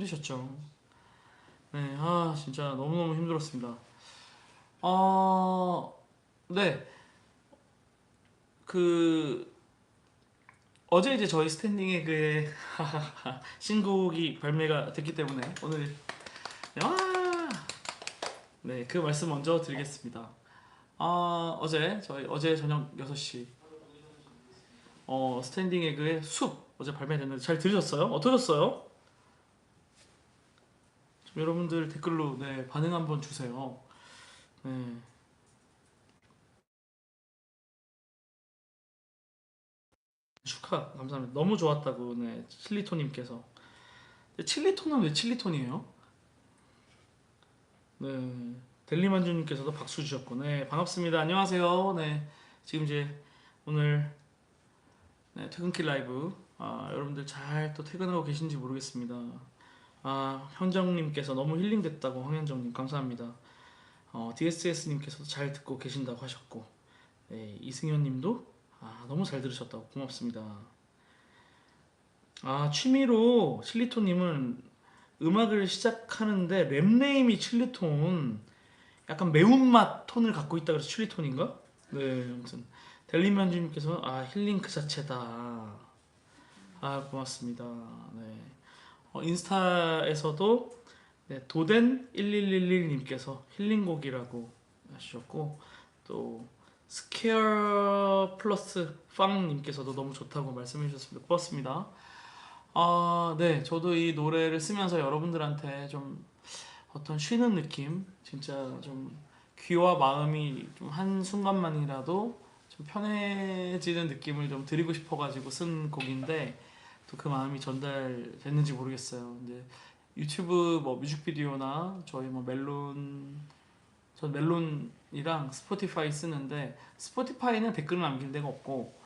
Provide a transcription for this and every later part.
힘드셨죠? 네, 진짜 너무너무 힘들었습니다. 어, 네, 그 어제 이제 저희 스탠딩의 그 신곡이 발매가 됐기 때문에 오늘 네, 그 말씀 먼저 드리겠습니다. 어제 저녁 6시 스탠딩 에그의 숲 어제 발매됐는데 잘 들으셨어요? 어떠셨어요? 좀 여러분들 댓글로 네, 반응 한번 주세요. 네, 축하 감사합니다. 너무 좋았다고 네, 칠리토님께서. 칠리토는 왜 칠리톤이에요? 네, 델리만주님께서도 박수 주셨고, 네, 반갑습니다. 안녕하세요. 네, 지금 이제 오늘 네, 퇴근길 라이브 여러분들 잘 또 퇴근하고 계신지 모르겠습니다. 현정님께서 너무 힐링됐다고 황현정님 감사합니다. DSS님께서도 잘 듣고 계신다고 하셨고, 네, 이승현님도 너무 잘 들으셨다고 고맙습니다. 취미로 칠리톤님은 음악을 시작하는데 랩네임이 칠리톤, 약간 매운맛 톤을 갖고 있다 그래서 칠리톤인가? 네, 아무튼 델리만주님께서 힐링 그 자체다. 고맙습니다. 네. 인스타에서도 네, 도덴 1111님께서 힐링곡이라고 하셨고, 또 스퀘어 플러스 빵님께서도 너무 좋다고 말씀해 주셨습니다. 고맙습니다. 네, 저도 이 노래를 쓰면서 여러분들한테 좀 어떤 쉬는 느낌, 진짜 좀 귀와 마음이 좀 한순간만이라도 좀 편해지는 느낌을 좀 드리고 싶어가지고 쓴 곡인데, 또 그 마음이 전달됐는지 모르겠어요. 근데 유튜브 뭐 뮤직비디오나 저희 뭐 저 멜론이랑 스포티파이 쓰는데, 스포티파이는 댓글을 남길 데가 없고,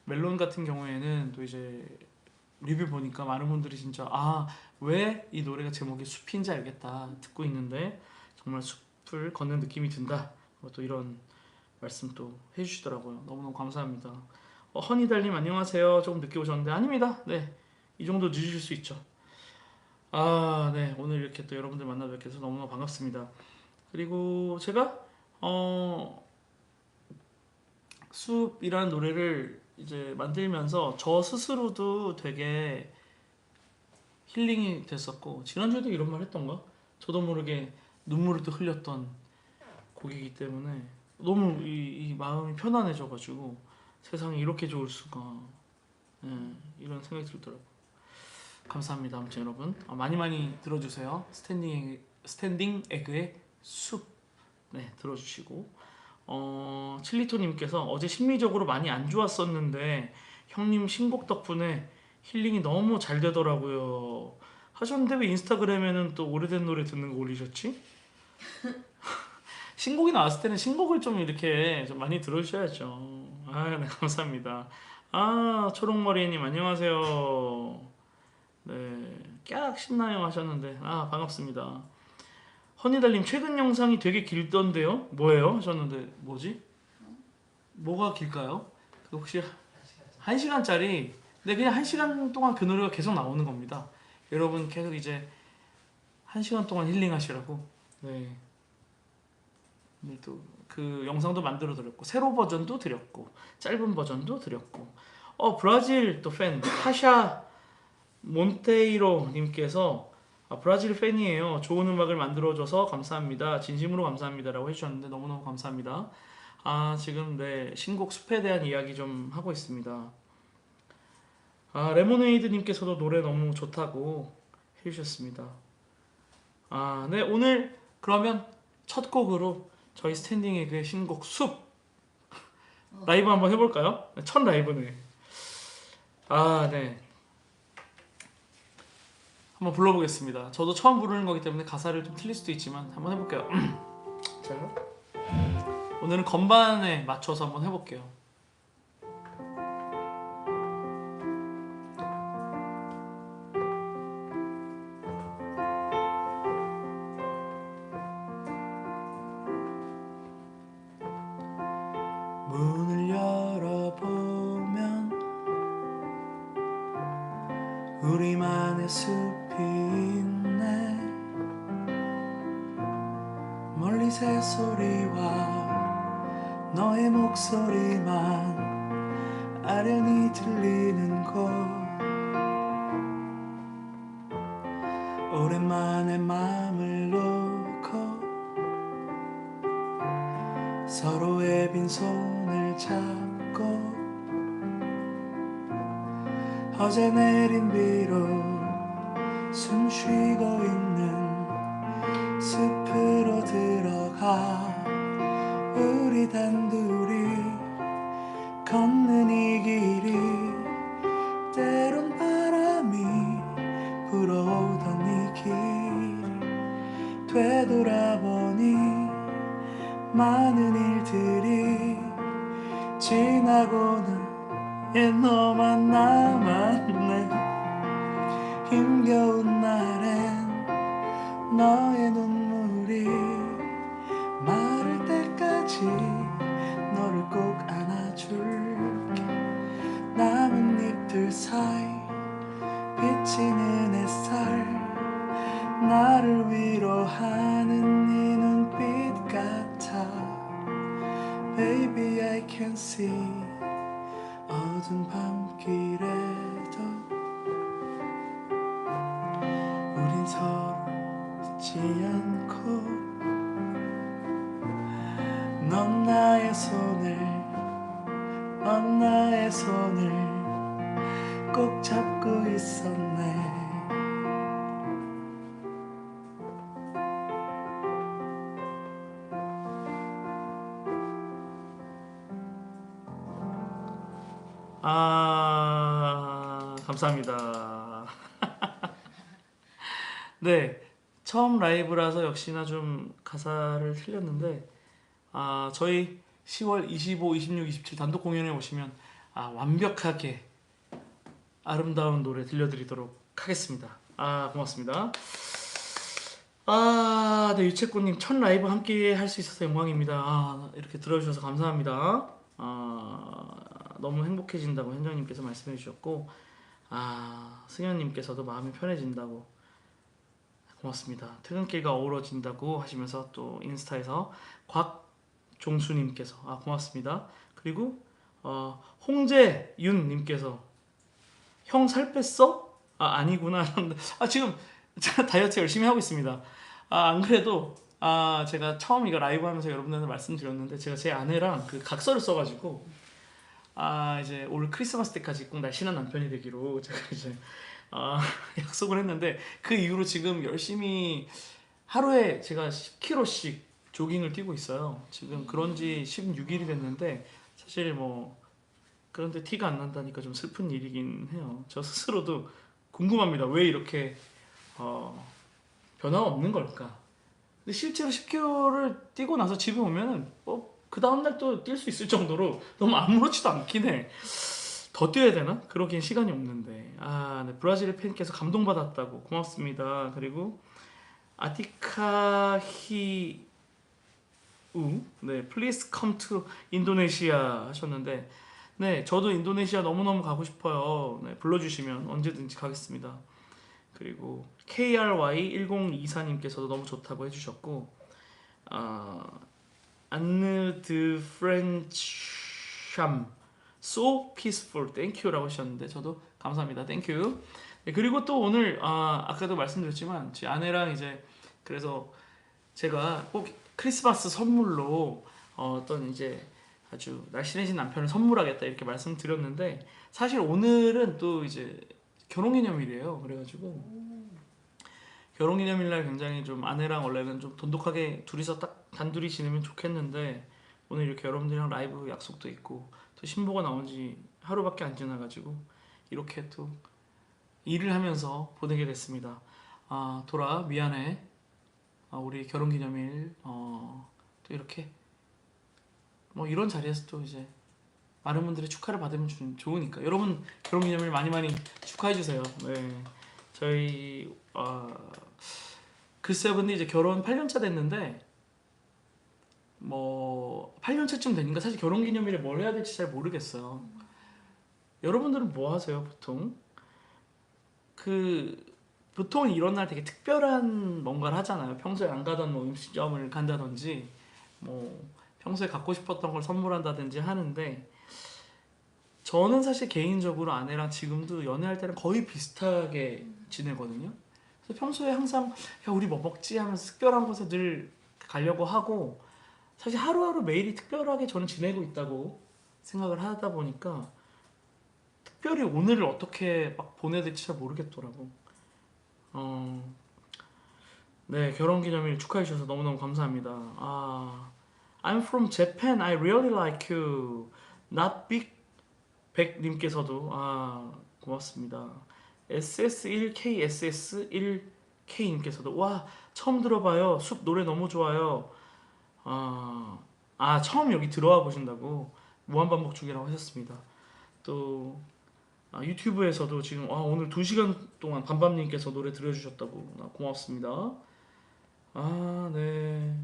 멜론 같은 경우에는 또 이제 리뷰 보니까 많은 분들이 진짜 왜 이 노래가 제목이 숲인지 알겠다 듣고 있는데 정말 숲을 걷는 느낌이 든다, 또 이런 말씀 또 해주시더라고요. 너무너무 감사합니다. 허니달님 안녕하세요. 조금 늦게 오셨는데 아닙니다. 네, 이 정도 늦으실 수 있죠. 네, 오늘 이렇게 또 여러분들 만나 뵙게 돼서 너무너무 반갑습니다. 그리고 제가 어, 숲이라는 노래를 이제 만들면서 저 스스로도 되게 힐링이 됐었고, 지난주에도 이런 말 했던가? 저도 모르게 눈물을 또 흘렸던 곡이기 때문에 너무 이 마음이 편안해져가지고 세상이 이렇게 좋을 수가, 예, 이런 생각이 들더라고요. 감사합니다. 아무튼 여러분 많이 많이 들어주세요. 스탠딩 에그의 숲, 네, 들어주시고, 칠리토님께서 어제 심리적으로 많이 안 좋았었는데 형님 신곡 덕분에 힐링이 너무 잘 되더라고요 하셨는데, 왜 인스타그램에는 또 오래된 노래 듣는 거 올리셨지? 신곡이 나왔을 때는 신곡을 좀 이렇게 좀 많이 들어주셔야죠. 네, 감사합니다. 초록머리님 안녕하세요. 네, 깍 신나요 하셨는데 반갑습니다. 허니달님 최근 영상이 되게 길던데요? 뭐예요? 하셨는데 뭐지? 뭐가 길까요? 그 혹시 1시간짜리? 네, 그냥 1시간 동안 그 노래가 계속 나오는 겁니다. 여러분 계속 이제 1시간 동안 힐링하시라고. 네, 또 그 영상도 만들어 드렸고, 세로 버전도 드렸고, 짧은 버전도 드렸고. 브라질 또 팬 타샤 몬테이로 님께서 브라질 팬이에요. 좋은 음악을 만들어줘서 감사합니다. 진심으로 감사합니다라고 해주셨는데 너무너무 감사합니다. 지금 네, 신곡 숲에 대한 이야기 좀 하고 있습니다. 레모네이드님께서도 노래 너무 좋다고 해주셨습니다. 네, 오늘 그러면 첫 곡으로 저희 스탠딩 에그의 신곡 숲 라이브 한번 해볼까요? 첫 라이브네. 네, 한번 불러보겠습니다. 저도 처음 부르는 거기 때문에 가사를 좀 틀릴 수도 있지만 한번 해볼게요. 자, 오늘은 건반에 맞춰서 한번 해볼게요. 문을 열어보면 우리만의 숲이 새소리와 너의 목소리만 아련히 들리는 곳 오랜만에 마음을 놓고 서로의 빈손을 잡고 어제 내린 비로 숨 쉬고 있는 숲으로 들어가 우리 단둘이 걷는 이 길이 때론 바람이 불어오던 이 길이 되돌아보니 많은 일들이 지나고는 옛 너만 남았네 힘겨운 날엔 너의 눈물이 마를 때까지 너를 꼭 안아줄게 남은 잎들 사이 비치는 햇살 나를 위로하는 네 눈빛 같아 Baby I can see 어두운 밤길에도 우린 서로 잊지 않고 넌 나의 손을 꼭 잡고 있었네 감사합니다. 네, 처음 라이브라서 역시나 좀 가사를 틀렸는데 저희 10월 25, 26, 27 단독 공연에 오시면 완벽하게 아름다운 노래 들려드리도록 하겠습니다. 고맙습니다. 네, 유채꽃님 첫 라이브 함께 할 수 있어서 영광입니다. 이렇게 들어주셔서 감사합니다. 너무 행복해진다고 현정님께서 말씀해 주셨고, 승현님께서도 마음이 편해진다고 고맙습니다. 퇴근길과 어우러진다고 하시면서 또 인스타에서 곽종수님께서 고맙습니다. 그리고 홍재윤님께서 형 살 뺐어? 아니구나. 지금 제가 다이어트 열심히 하고 있습니다. 안 그래도 제가 처음 이거 라이브 하면서 여러분들한테 말씀드렸는데 제가 제 아내랑 그 각서를 써가지고 이제 올 크리스마스 때까지 꼭 날씬한 남편이 되기로 제가 이제 약속을 했는데 그 이후로 지금 열심히 하루에 제가 10km씩 조깅을 뛰고 있어요. 지금 그런 지 16일이 됐는데 사실 뭐 그런데 티가 안 난다니까 좀 슬픈 일이긴 해요. 저 스스로도 궁금합니다. 왜 이렇게 변화가 없는 걸까? 근데 실제로 10km를 뛰고 나서 집에 오면은 그 다음날 또 뛸 수 있을 정도로 너무 아무렇지도 않긴 해. 더 뛰어야 되나? 그러기엔 시간이 없는데. 네, 브라질 팬께서 감동받았다고 고맙습니다. 그리고 아티카히우 네, please come to 인도네시아 하셨는데 네, 저도 인도네시아 너무너무 가고 싶어요. 네, 불러주시면 언제든지 가겠습니다. 그리고 KRY1024님께서도 너무 좋다고 해주셨고 안느 드 프렌cham so peaceful thank you라고 하셨는데 저도 감사합니다. thank you. 네, 그리고 또 오늘 아까도 말씀드렸지만 제 아내랑 이제 그래서 제가 꼭 크리스마스 선물로 어떤 이제 아주 날씬해진 남편을 선물하겠다 이렇게 말씀드렸는데 사실 오늘은 또 이제 결혼기념일이에요. 그래가지고 결혼기념일날 굉장히 좀 아내랑 원래는 좀 돈독하게 둘이서 딱 단둘이 지내면 좋겠는데 오늘 이렇게 여러분들이랑 라이브 약속도 있고 또 신보가 나온 지 하루밖에 안 지나가지고 이렇게 또 일을 하면서 보내게 됐습니다. 돌아 미안해. 우리 결혼기념일 또 이렇게 뭐 이런 자리에서 또 이제 많은 분들의 축하를 받으면 좋으니까 여러분 결혼기념일 많이 축하해주세요. 네, 저희 글쎄요. 근데 이제 결혼 8년차 됐는데 뭐 8년차쯤 되니까 사실 결혼기념일에 뭘 해야 될지 잘 모르겠어요. 여러분들은 뭐 하세요 보통? 그 보통 이런 날 되게 특별한 뭔가를 하잖아요. 평소에 안 가던 뭐 음식점을 간다든지 뭐 평소에 갖고 싶었던 걸 선물한다든지 하는데 저는 사실 개인적으로 아내랑 지금도 연애할 때는 거의 비슷하게 지내거든요. 그래서 평소에 항상 야 우리 뭐 먹지 하면서 특별한 곳에 늘 가려고 하고 사실 하루하루 매일이 특별하게 저는 지내고 있다고 생각을 하다 보니까 특별히 오늘을 어떻게 막 보내야 될지 잘 모르겠더라고. 어, 네, 결혼기념일 축하해 주셔서 너무너무 감사합니다. I'm from Japan. I really like you. Not big 백님께서도 고맙습니다. SS1K SS1K님께서도 와 처음 들어봐요. 숲 노래 너무 좋아요. 아, 처음 여기 들어와 보신다고 무한반복중이라고 하셨습니다. 또 유튜브에서도 지금 오늘 2시간 동안 밤밤님께서 노래 들려주셨다고 고맙습니다. 네.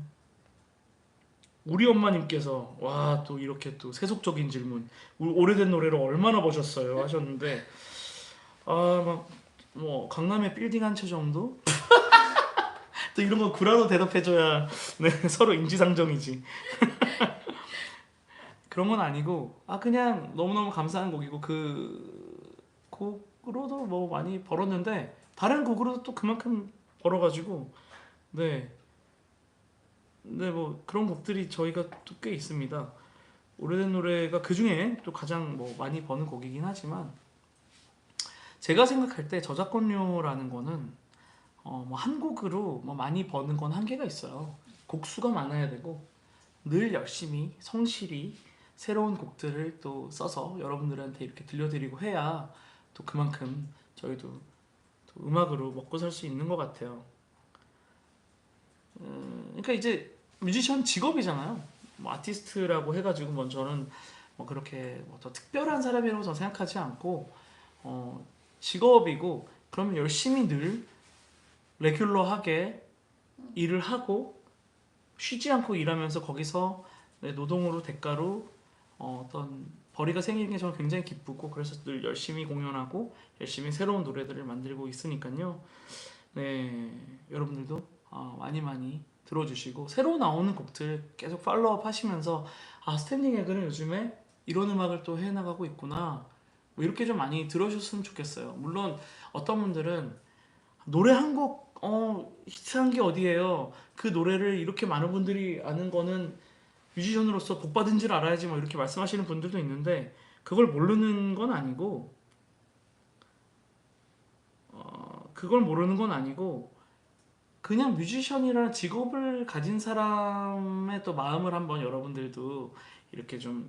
우리 엄마님께서 와 또 이렇게 또 세속적인 질문 오래된 노래를 얼마나 보셨어요 하셨는데 막 뭐 강남에 빌딩 한 채 정도? 또 이런 거 구라로 대답해줘야 네, 서로 인지상정이지. 그런 건 아니고 그냥 너무너무 감사한 곡이고 그 곡으로도 뭐 많이 벌었는데 다른 곡으로도 또 그만큼 벌어가지고 네, 네 뭐 그런 곡들이 저희가 또 꽤 있습니다. 오래된 노래가 그 중에 또 가장 뭐 많이 버는 곡이긴 하지만 제가 생각할 때 저작권료라는 거는 뭐 한 곡으로 뭐 많이 버는 건 한계가 있어요. 곡수가 많아야 되고 늘 열심히 성실히 새로운 곡들을 또 써서 여러분들한테 이렇게 들려드리고 해야 또 그만큼 저희도 또 음악으로 먹고 살 수 있는 것 같아요. 그러니까 이제 뮤지션 직업이잖아요. 뭐 아티스트라고 해가지고 뭐 저는 뭐 그렇게 뭐더 특별한 사람이라고 저는 생각하지 않고 직업이고 그러면 열심히 늘 레귤러하게 일을 하고 쉬지 않고 일하면서 거기서 내 노동으로 대가로 어떤 벌이가 생기는 게 저는 굉장히 기쁘고 그래서 늘 열심히 공연하고 열심히 새로운 노래들을 만들고 있으니까요. 네, 여러분들도 많이 많이 들어주시고 새로 나오는 곡들 계속 팔로우업 하시면서 스탠딩 에그는 요즘에 이런 음악을 또 해나가고 있구나 뭐 이렇게 좀 많이 들어주셨으면 좋겠어요. 물론 어떤 분들은 노래 한 곡 히트한 게 어디예요? 그 노래를 이렇게 많은 분들이 아는 거는 뮤지션으로서 복 받은 줄 알아야지 뭐 이렇게 말씀하시는 분들도 있는데 그걸 모르는 건 아니고 그걸 모르는 건 아니고 그냥 뮤지션이라는 직업을 가진 사람의 또 마음을 한번 여러분들도 이렇게 좀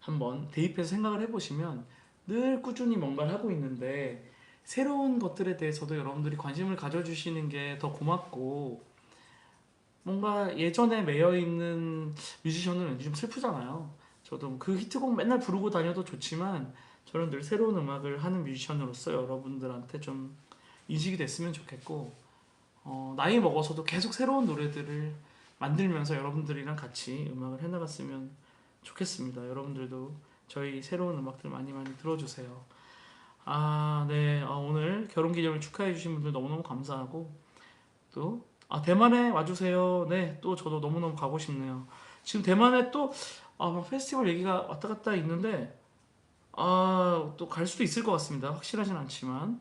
한번 대입해서 생각을 해보시면 늘 꾸준히 뭔가를 하고 있는데 새로운 것들에 대해서도 여러분들이 관심을 가져주시는 게 더 고맙고 뭔가 예전에 매여 있는 뮤지션은 왠지 좀 슬프잖아요. 저도 그 히트곡 맨날 부르고 다녀도 좋지만 저는 늘 새로운 음악을 하는 뮤지션으로서 여러분들한테 좀 인식이 됐으면 좋겠고 나이 먹어서도 계속 새로운 노래들을 만들면서 여러분들이랑 같이 음악을 해나갔으면 좋겠습니다. 여러분들도 저희 새로운 음악들 많이 많이 들어주세요. 네. 오늘 결혼기념일 축하해주신 분들 너무너무 감사하고 또 대만에 와주세요. 네, 또 저도 너무너무 가고 싶네요. 지금 대만에 또 막 페스티벌 얘기가 왔다 갔다 있는데 또 갈 수도 있을 것 같습니다. 확실하진 않지만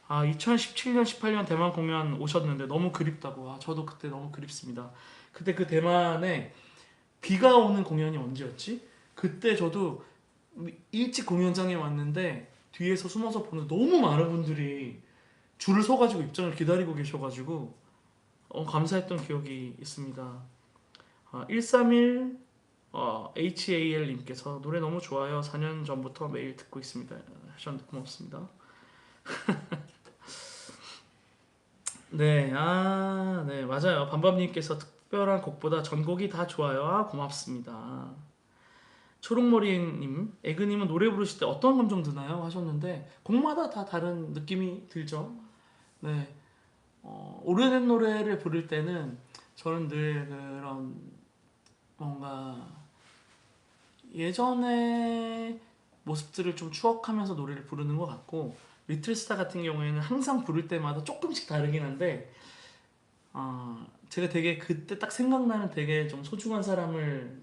2017년, 18년 대만 공연 오셨는데 너무 그립다고. 저도 그때 너무 그립습니다. 그때 그 대만에 비가 오는 공연이 언제였지? 그때 저도 일찍 공연장에 왔는데 뒤에서 숨어서 보는 너무 많은 분들이 줄을 서가지고 입장을 기다리고 계셔가지고 감사했던 기억이 있습니다. 131 HAL님께서 노래 너무 좋아요. 4년 전부터 매일 듣고 있습니다. 하셨는데 고맙습니다. 네, 네, 맞아요. 밤밤님께서 특별한 곡보다 전곡이 다 좋아요. 고맙습니다. 초록머리님, 에그님은 노래 부르실 때 어떤 감정 드나요? 하셨는데 곡마다 다 다른 느낌이 들죠. 네, 오래된 노래를 부를 때는 저는 늘 그런 뭔가 예전의 모습들을 좀 추억하면서 노래를 부르는 것 같고 리틀스타 같은 경우에는 항상 부를 때마다 조금씩 다르긴 한데 제가 되게 그때 딱 생각나는 되게 좀 소중한 사람을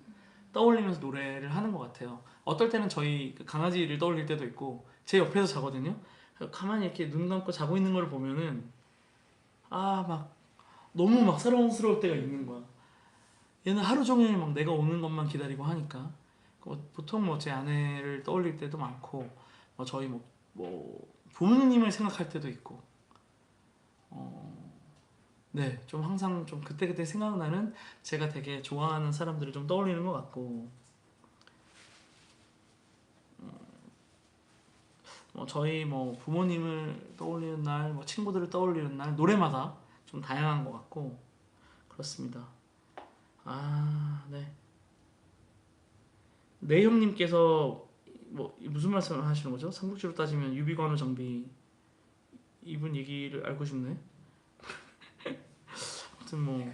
떠올리면서 노래를 하는 것 같아요. 어떨 때는 저희 그 강아지를 떠올릴 때도 있고 제 옆에서 자거든요. 그래서 가만히 이렇게 눈 감고 자고 있는 걸 보면은 막 너무 막 사랑스러울 때가 있는 거야. 얘는 하루 종일 막 내가 오는 것만 기다리고 하니까 보통 뭐 제 아내를 떠올릴 때도 많고 저희 뭐 부모님을 생각할 때도 있고 네, 좀 항상 좀 그때그때 생각나는 제가 되게 좋아하는 사람들을 좀 떠올리는 것 같고 저희 뭐 부모님을 떠올리는 날, 뭐 친구들을 떠올리는 날 노래마다 좀 다양한 것 같고 그렇습니다. 네. 네 형님께서 뭐 무슨 말씀을 하시는 거죠? 삼국지로 따지면 유비관우 정비 이분 얘기를 알고 싶네. 아무튼 뭐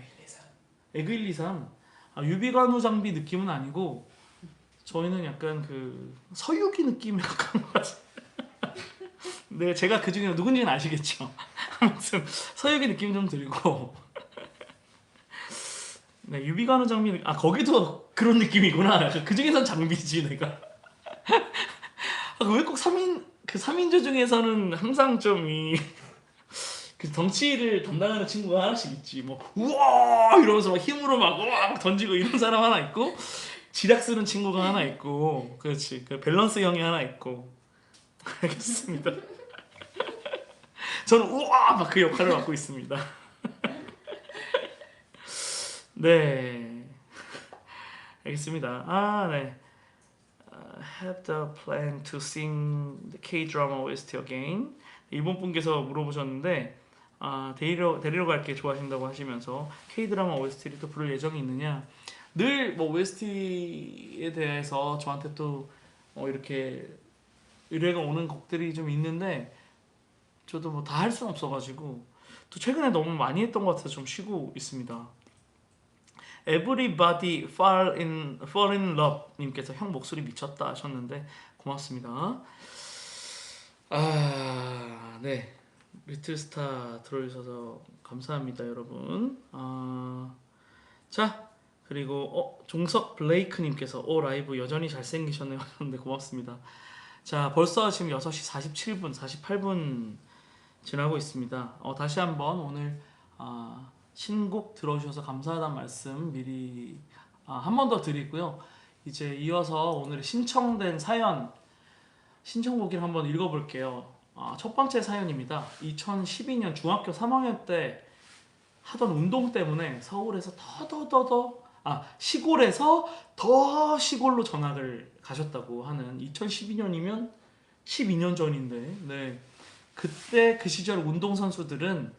에그 123 유비관우 장비 느낌은 아니고 저희는 약간 그 서유기 느낌에 가까운 것 같아요. 네, 제가 그 중에 누군지는 아시겠죠. 아무튼 서유기 느낌 좀 들고 네, 유비관우 장비 거기도 그런 느낌이구나. 그 중에선 장비지 내가. 왜 꼭 3인 그 3인조 중에서는 항상 좀 그 덩치를 담당하는 친구가 하나씩 있지. 뭐 우와 이러면서 막 힘으로 막 우와 막 던지고 이런 사람 하나 있고 지략 쓰는 친구가 하나 있고 그렇지. 그 밸런스 형이 하나 있고 알겠습니다. 저는 우와 막 그 역할을 맡고 있습니다. 네, 알겠습니다. 네. Have the plan to sing the K-drama OST again. 일본 분께서 물어보셨는데 데리러 갈게 좋아하신다고 하시면서 K-드라마 OST를 또 부를 예정이 있느냐. 늘 뭐 OST에 대해서 저한테 또 이렇게 의뢰가 오는 곡들이 좀 있는데 저도 뭐 다 할 수는 없어가지고 또 최근에 너무 많이 했던 것 같아서 좀 쉬고 있습니다. Everybody fall in love 님께서 형 목소리 미쳤다 하셨는데 고맙습니다. 네. 리틀스타 들어주셔서 감사합니다, 여러분. 자, 그리고 종석 블레이크님께서 라이브 여전히 잘생기셨네요 하셨는데 고맙습니다. 자, 벌써 지금 6시 47분, 48분 지나고 있습니다. 다시 한번 오늘 신곡 들어주셔서 감사하다는 말씀 미리 한 번 더 드리고요. 이제 이어서 오늘 신청된 사연 신청곡을 한번 읽어볼게요. 첫 번째 사연입니다. 2012년 중학교 3학년 때 하던 운동 때문에 서울에서 시골에서 더 시골로 전학을 가셨다고 하는 2012년이면 12년 전인데 네. 그때 그 시절 운동선수들은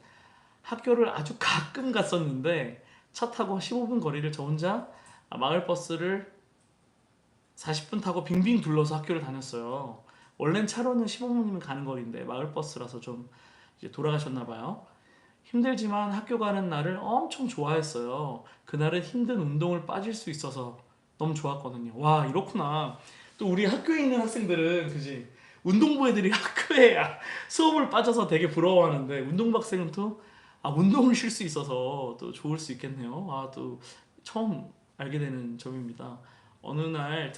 학교를 아주 가끔 갔었는데 차 타고 15분 거리를 저 혼자 마을버스를 40분 타고 빙빙 둘러서 학교를 다녔어요. 원래는 차로는 15분이면 가는 거리인데 마을버스라서 좀 이제 돌아가셨나봐요. 힘들지만 학교 가는 날을 엄청 좋아했어요. 그날은 힘든 운동을 빠질 수 있어서 너무 좋았거든요. 와 이렇구나. 또 우리 학교에 있는 학생들은 그지 운동부 애들이 학교에 수업을 빠져서 되게 부러워하는데 운동부 학생은 또 운동을 쉴 수 있어서 또 좋을 수 있겠네요. 또 처음 알게 되는 점입니다. 어느 날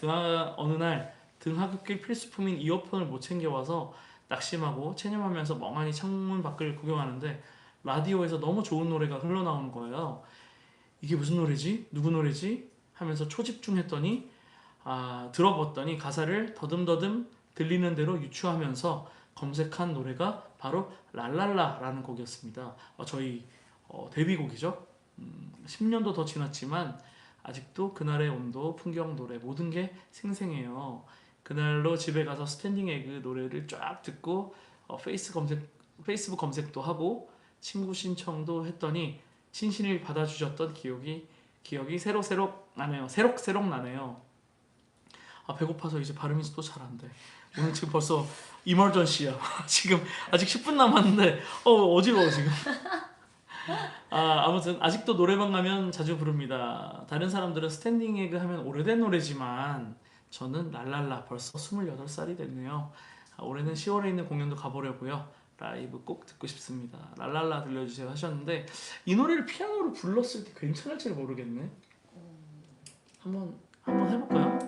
등하굣길 필수품인 이어폰을 못 챙겨와서 낙심하고 체념하면서 멍하니 창문 밖을 구경하는데 라디오에서 너무 좋은 노래가 흘러나오는 거예요. 이게 무슨 노래지? 누구 노래지? 하면서 초집중했더니 들어봤더니 가사를 더듬더듬 들리는 대로 유추하면서 검색한 노래가 바로 랄랄라라는 곡이었습니다. 저희 데뷔곡이죠. 10년도 더 지났지만 아직도 그날의 온도, 풍경, 노래 모든 게 생생해요. 그날로 집에 가서 스탠딩 에그 노래를 쫙 듣고 페이스북 검색도 하고 친구 신청도 했더니 친신을 받아주셨던 기억이 새록새록 나네요. 새록새록 나네요. 배고파서 이제 발음이 또 잘 안 돼. 오늘 지금 벌써 이멀전시야. 지금 아직 10분 남았는데 어지러워 지금. 아무튼 아직도 노래방 가면 자주 부릅니다. 다른 사람들은 스탠딩 에그 하면 오래된 노래지만 저는 랄랄라 벌써 28살이 됐네요. 올해는 10월에 있는 공연도 가보려고요. 라이브 꼭 듣고 싶습니다. 랄랄라 들려주세요 하셨는데 이 노래를 피아노로 불렀을 때 괜찮을지 모르겠네. 한번 해볼까요?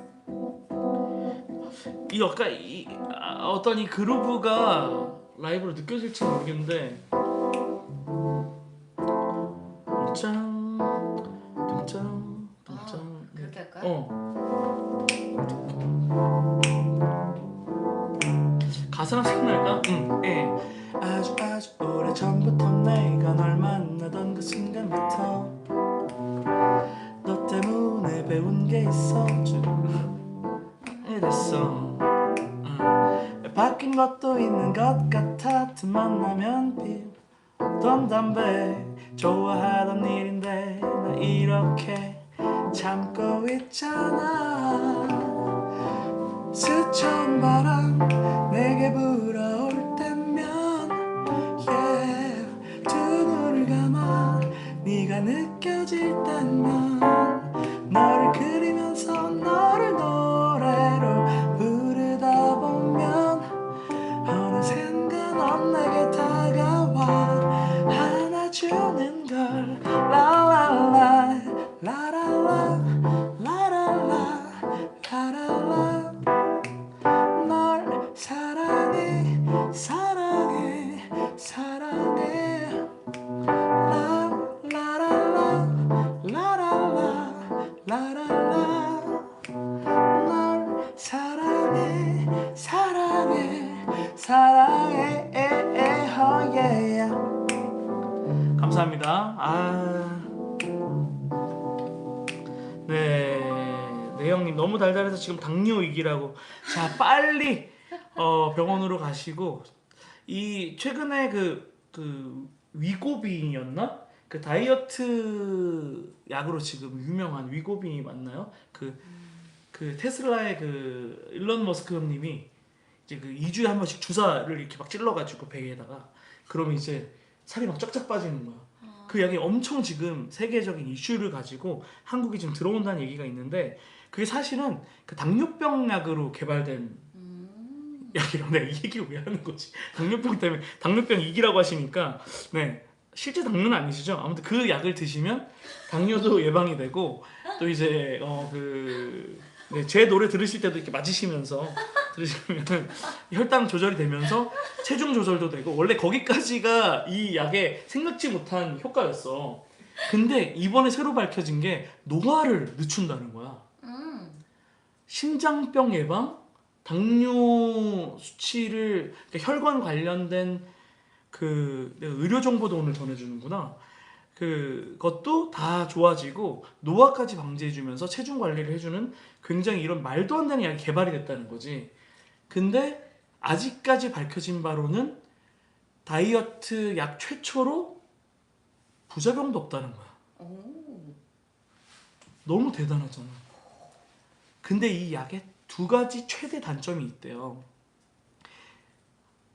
이 약간 어떤 이 그루브가 라이브로 느껴질지 모르겠는데 짠 짠 짠 그렇게 할까요? 가사랑 생각날까? 예. 아주 오래 전부터 내가 널 만나던 그 순간부터 너 때문에 배운 게 있어 이랬어. 바뀐 것도 있는 것 같아 틈 만나면 피우던 담배 좋아하던 일인데 나 이렇게 참고 있잖아 스쳐온 바람 내게 불어올 때면 yeah, 두 눈을 감아 네가 느껴질 때면 너를 그리면서 너를 노래로 부르다 보면 어느샌가 넌 내게 다가와 안아주는 걸 라라라 라라라 라라라 라라라 널 사랑해 사랑해 사랑해 라라라 라라라 라라라 널 사랑해 사랑해 사랑해 oh yeah. 감사합니다. 네, 네 형님 너무 달달해서 지금 당뇨 위기라고. 자, 빨리 병원으로 가시고 이 최근에 그 위고비였나? 그 다이어트 약으로 지금 유명한 위고비 맞나요? 그 테슬라의 그 일론 머스크 형님이 이제 그 2주에 한 번씩 주사를 이렇게 막 찔러가지고 배에다가 그러면 이제 살이 막 쫙쫙 빠지는 거야. 그 약이 엄청 지금 세계적인 이슈를 가지고 한국에 지금 들어온다는 얘기가 있는데 그게 사실은 그 당뇨병 약으로 개발된 약이라 내가 이 얘기를 왜 하는 거지? 당뇨병 때문에 당뇨병 이기라고 하시니까 네 실제 당뇨는 아니시죠? 아무튼 그 약을 드시면 당뇨도 예방이 되고 또 이제 네, 제 노래 들으실 때도 이렇게 맞으시면서 들으시면 혈당 조절이 되면서 체중 조절도 되고 원래 거기까지가 이 약의 생각지 못한 효과였어. 근데 이번에 새로 밝혀진 게 노화를 늦춘다는 거야. 심장병 예방, 당뇨 수치를 그러니까 혈관 관련된 내가 의료 정보도 오늘 전해주는구나. 그것도 다 좋아지고 노화까지 방지해주면서 체중 관리를 해주는 굉장히 이런 말도 안 되는 약이 개발이 됐다는 거지. 근데 아직까지 밝혀진 바로는 다이어트 약 최초로 부작용도 없다는 거야. 너무 대단하잖아. 근데 이 약에 두 가지 최대 단점이 있대요.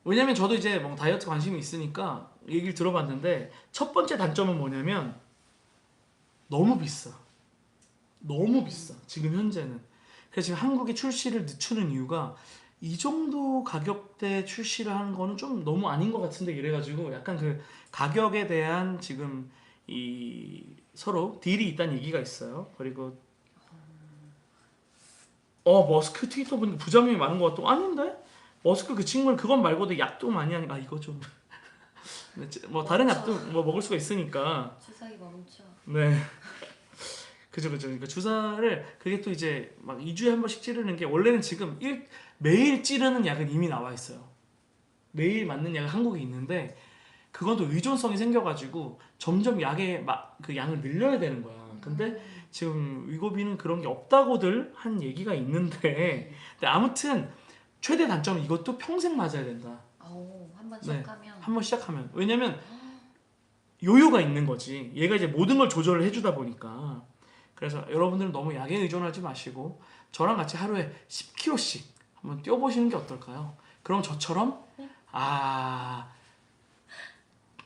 왜냐면 저도 이제 뭐 다이어트 관심이 있으니까 얘기를 들어봤는데 첫 번째 단점은 뭐냐면 너무 비싸. 너무 비싸. 지금 현재는. 그래서 지금 한국에 출시를 늦추는 이유가 이 정도 가격대 출시를 하는 거는 좀 너무 아닌 것 같은데 이래가지고 약간 그 가격에 대한 지금 이 서로 딜이 있다는 얘기가 있어요. 그리고 머스크 트위터 보니까 부작용이 많은 것 같고 아닌데? 머스크 그 친구는 그건 말고도 약도 많이 하니까 이거 좀 뭐 다른 약도 뭐 먹을 수가 있으니까 주사기 멈춰. 네 그죠 그러니까 주사를 그게 또 이제 막 2주에 한 번씩 찌르는 게 원래는 지금 매일 찌르는 약은 이미 나와 있어요. 매일 맞는 약은 한국에 있는데 그건 또 의존성이 생겨가지고 점점 약의 그 양을 늘려야 되는 거야. 근데 지금 위고비는 그런 게 없다고들 한 얘기가 있는데 근데 아무튼 최대 단점은 이것도 평생 맞아야 된다. 한번 네, 시작하면. 한번 시작하면 왜냐면 요요가 있는 거지. 얘가 이제 모든 걸 조절을 해주다 보니까. 그래서 여러분들은 너무 약에 의존하지 마시고 저랑 같이 하루에 10kg씩 한번 뛰어보시는 게 어떨까요? 그럼 저처럼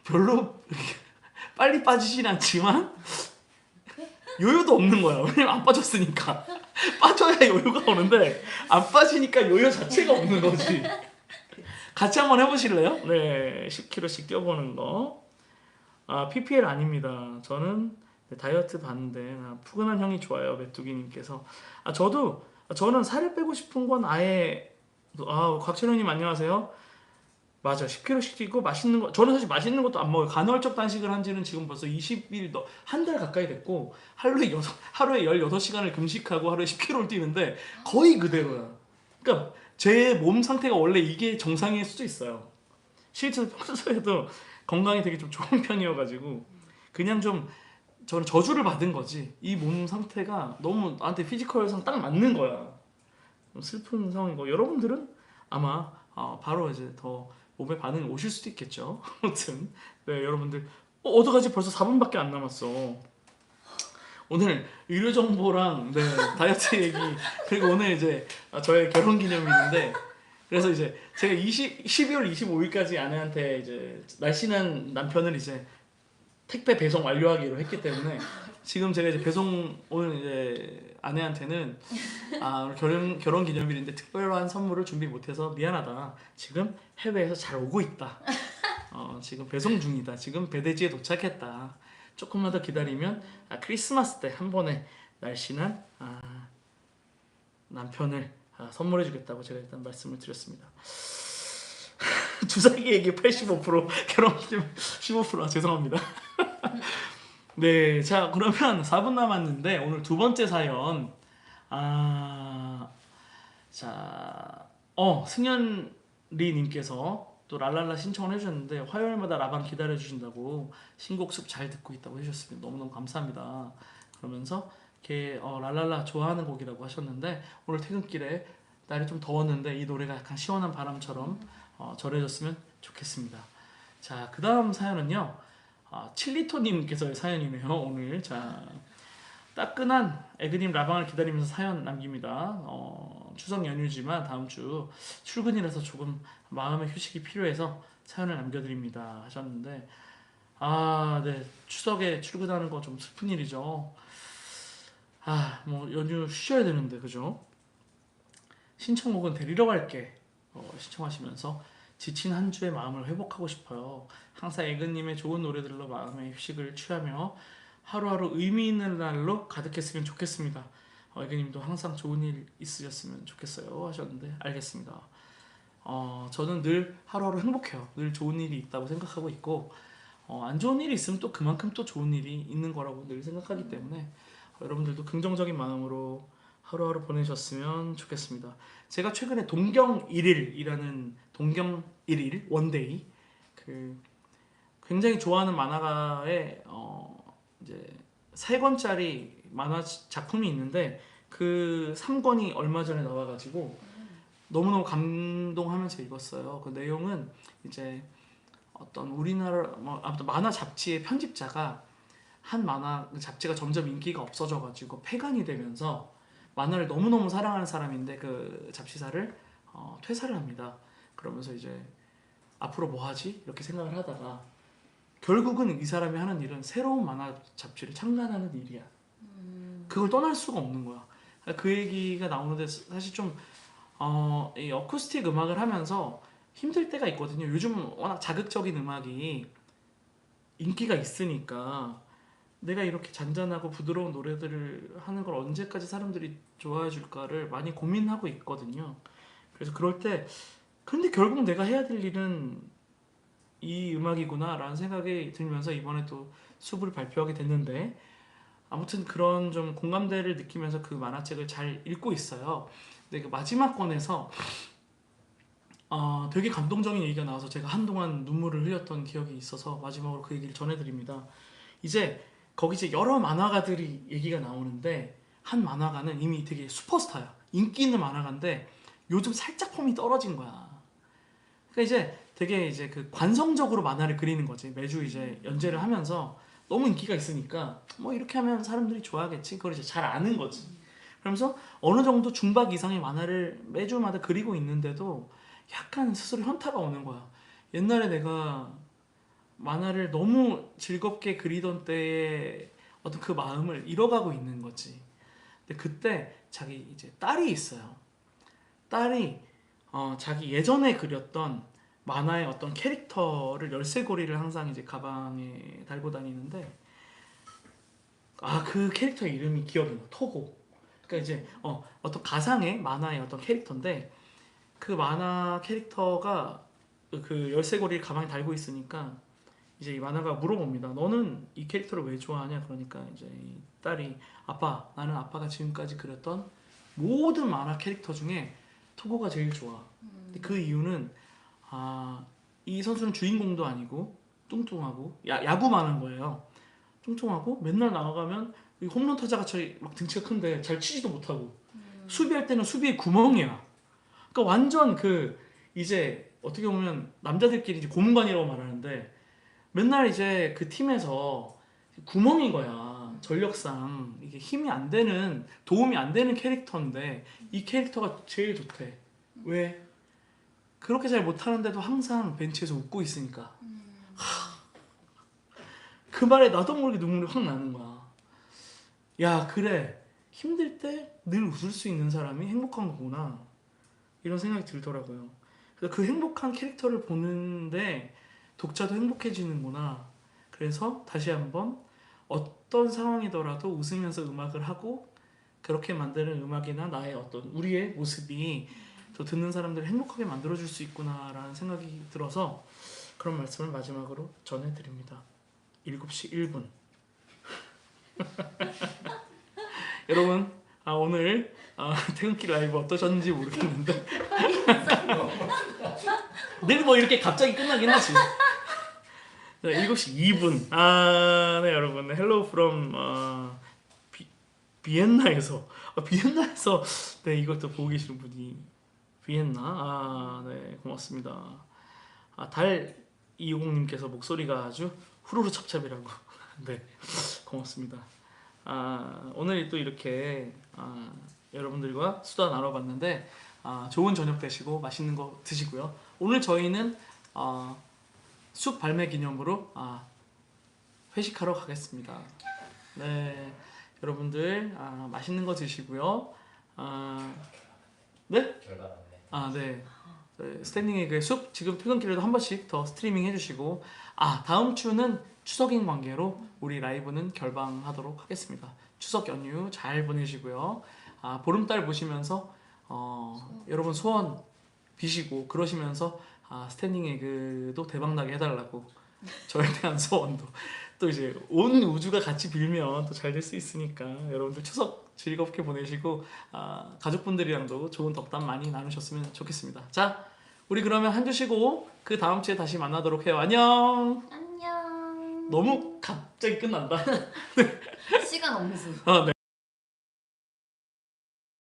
별로 빨리 빠지진 않지만 요요도 없는 거야. 왜냐면 안 빠졌으니까. 빠져야 요요가 오는데 안 빠지니까 요요 자체가 없는 거지. 같이 한번 해보실래요? 네, 10kg씩 뛰어보는 거. 아, PPL 아닙니다. 저는 다이어트 봤는데 푸근한 형이 좋아요. 메뚜기님께서. 저는 살을 빼고 싶은 건 아예 곽철형님 안녕하세요. 맞아, 10kg씩 뛰고 맛있는 거. 저는 사실 맛있는 것도 안 먹어요. 간헐적 단식을 한 지는 지금 벌써 20일, 한 달 가까이 됐고 하루에 16시간을 금식하고 하루에 10kg를 뛰는데 거의 그대로야. 그러니까 제 몸 상태가 원래 이게 정상일 수도 있어요. 실제로 평소에도 건강이 되게 좀 좋은 편이어가지고 그냥 좀 저는 저주를 받은 거지. 이 몸 상태가 너무 나한테 피지컬상 딱 맞는 거야. 좀 슬픈 상황이고 여러분들은 아마 바로 이제 더 몸에 반응이 오실 수도 있겠죠. 아무튼 네, 여러분들 어떡하지, 벌써 4분밖에 안 남았어. 오늘 의료 정보랑 네, 다이어트 얘기, 그리고 오늘 이제 저의 결혼 기념일인데, 그래서 이제 제가 12월 25일까지 아내한테 이제 날씬한 남편을 이제 택배 배송 완료하기로 했기 때문에 지금 제가 이제 오늘 이제 아내한테는 오늘 결혼 기념일인데 특별한 선물을 준비 못해서 미안하다. 지금 해외에서 잘 오고 있다. 지금 배송 중이다. 지금 배대지에 도착했다. 조금만 더 기다리면 크리스마스 때 한 번에 날씬한 남편을 선물해주겠다고 제가 일단 말씀을 드렸습니다. 주사기 얘기 85%, 결혼 기념 15%. 죄송합니다. 네, 자 그러면 4분 남았는데 오늘 두 번째 사연. 승현리님께서 또 랄랄라 신청을 해주셨는데 화요일마다 라방 기다려주신다고 신곡 숲 잘 듣고 있다고 해주셨습니다. 너무너무 감사합니다. 그러면서 랄랄라 좋아하는 곡이라고 하셨는데 오늘 퇴근길에 날이 좀 더웠는데 이 노래가 약간 시원한 바람처럼 전해졌으면 좋겠습니다. 자, 그 다음 사연은요. 칠리토님께서의 사연이네요. 오늘 따끈한 에그님 라방을 기다리면서 사연 남깁니다. 추석 연휴지만 다음 주 출근이라서 조금 마음의 휴식이 필요해서 사연을 남겨드립니다 하셨는데 네, 추석에 출근하는 거 좀 슬픈 일이죠. 뭐 연휴 쉬어야 되는데 그죠? 신청곡은 데리러 갈게 신청하시면서 지친 한 주의 마음을 회복하고 싶어요. 항상 에그님의 좋은 노래들로 마음의 휴식을 취하며 하루하루 의미 있는 날로 가득했으면 좋겠습니다. 에그님도 항상 좋은 일 있으셨으면 좋겠어요 하셨는데 알겠습니다. 저는 늘 하루하루 행복해요. 늘 좋은 일이 있다고 생각하고 있고 안 좋은 일이 있으면 또 그만큼 또 좋은 일이 있는 거라고 늘 생각하기 때문에 여러분들도 긍정적인 마음으로 하루하루 보내셨으면 좋겠습니다. 제가 최근에 동경 1일이라는 동경 1일 원데이 굉장히 좋아하는 만화가의 이제 3권짜리 만화 작품이 있는데 그 3권이 얼마 전에 나와가지고 너무너무 감동하면서 읽었어요. 그 내용은 이제 어떤 우리나라 아무튼 만화 잡지의 편집자가 한 만화 잡지가 점점 인기가 없어져가지고 폐간이 되면서 만화를 너무너무 사랑하는 사람인데 그 잡지사를 퇴사를 합니다. 그러면서 이제 앞으로 뭐 하지? 이렇게 생각을 하다가 결국은 이 사람이 하는 일은 새로운 만화 잡지를 창간하는 일이야. 그걸 떠날 수가 없는 거야. 그 얘기가 나오는데 사실 좀 이 어쿠스틱 음악을 하면서 힘들 때가 있거든요. 요즘 워낙 자극적인 음악이 인기가 있으니까 내가 이렇게 잔잔하고 부드러운 노래들을 하는 걸 언제까지 사람들이 좋아해 줄까를 많이 고민하고 있거든요. 그래서 그럴 때 근데 결국 내가 해야 될 일은 이 음악이구나 라는 생각이 들면서 이번에 또 숲을 발표하게 됐는데 아무튼 그런 좀 공감대를 느끼면서 그 만화책을 잘 읽고 있어요. 근데 그 마지막 권에서 되게 감동적인 얘기가 나와서 제가 한동안 눈물을 흘렸던 기억이 있어서 마지막으로 그 얘기를 전해드립니다. 거기 이제 여러 만화가들이 얘기가 나오는데 한 만화가는 이미 되게 슈퍼스타야. 인기 있는 만화가인데 요즘 살짝 폼이 떨어진 거야. 그러니까 이제 되게 이제 그 관성적으로 만화를 그리는 거지. 매주 이제 연재를 하면서 너무 인기가 있으니까 뭐 이렇게 하면 사람들이 좋아하겠지. 그걸 이제 잘 아는 거지. 그러면서 어느 정도 중박 이상의 만화를 매주마다 그리고 있는데도 약간 스스로 현타가 오는 거야. 옛날에 내가 만화를 너무 즐겁게 그리던 때의 어떤 그 마음을 잃어가고 있는 거지. 근데 그때 자기 이제 딸이 있어요. 딸이 자기 예전에 그렸던 만화의 어떤 캐릭터를 열쇠고리를 항상 이제 가방에 달고 다니는데 그 캐릭터 이름이 기억이 나. 토고. 그러니까 이제 어떤 가상의 만화의 어떤 캐릭터인데 그 만화 캐릭터가 그 열쇠고리를 가방에 달고 있으니까 이제 이 만화가 물어봅니다. 너는 이 캐릭터를 왜 좋아하냐? 그러니까 이제 이 딸이 아빠, 나는 아빠가 지금까지 그렸던 모든 만화 캐릭터 중에 토고가 제일 좋아. 근데 그 이유는 이 선수는 주인공도 아니고 뚱뚱하고 야구만 한 거예요. 뚱뚱하고 맨날 나가면 이 홈런 타자같이 막 등치가 큰데 잘 치지도 못하고 수비할 때는 수비에 구멍이야. 그러니까 완전 그 이제 어떻게 보면 남자들끼리 이제 고문관이라고 말하는데 맨날 이제 그 팀에서 구멍인 거야. 전력상 이게 힘이 안 되는 도움이 안 되는 캐릭터인데 이 캐릭터가 제일 좋대. 왜? 그렇게 잘 못하는데도 항상 벤치에서 웃고 있으니까. 그 말에 나도 모르게 눈물이 확 나는 거야. 야, 그래. 힘들 때 늘 웃을 수 있는 사람이 행복한 거구나. 이런 생각이 들더라고요. 그래서 그 행복한 캐릭터를 보는데 독자도 행복해지는구나. 그래서 다시 한번 어떤 상황이더라도 웃으면서 음악을 하고 그렇게 만드는 음악이나 나의 어떤 우리의 모습이 또 듣는 사람들을 행복하게 만들어줄 수 있구나라는 생각이 들어서 그런 말씀을 마지막으로 전해드립니다. 7시 1분. 여러분, 오늘 퇴근길 라이브 어떠셨는지 모르겠는데 늘 뭐 이렇게 갑자기 끝나긴 하지. 자, 7시 2분. 네, 여러분. 헬로 프롬 비엔나에서 비엔나에서 네, 이것도 보고 계시는 분이 비엔나. 네, 고맙습니다. 달 250님께서 목소리가 아주 후루루 찹찹이라고. 네, 고맙습니다. 오늘 또 이렇게 여러분들과 수다 나눠봤는데 좋은 저녁 되시고 맛있는 거 드시고요. 오늘 저희는 숲 발매 기념으로 회식하러 가겠습니다. 네, 여러분들 맛있는 거 드시고요. 네? 네. 네, 스탠딩의 그 숲 지금 퇴근길에도 한 번씩 더 스트리밍 해주시고 다음 주는 추석인 관계로 우리 라이브는 결방하도록 하겠습니다. 추석 연휴 잘 보내시고요. 보름달 보시면서 여러분 소원 비시고 그러시면서 스탠딩 에그도 대박나게 해달라고 저에 대한 소원도 또 이제 온 우주가 같이 빌면 또 잘 될 수 있으니까 여러분들 추석 즐겁게 보내시고 가족분들이랑도 좋은 덕담 많이 나누셨으면 좋겠습니다. 자, 우리 그러면 한 주 쉬고 그 다음 주에 다시 만나도록 해요. 안녕. 안녕. 너무 갑자기 끝난다. 시간 엄수. 네.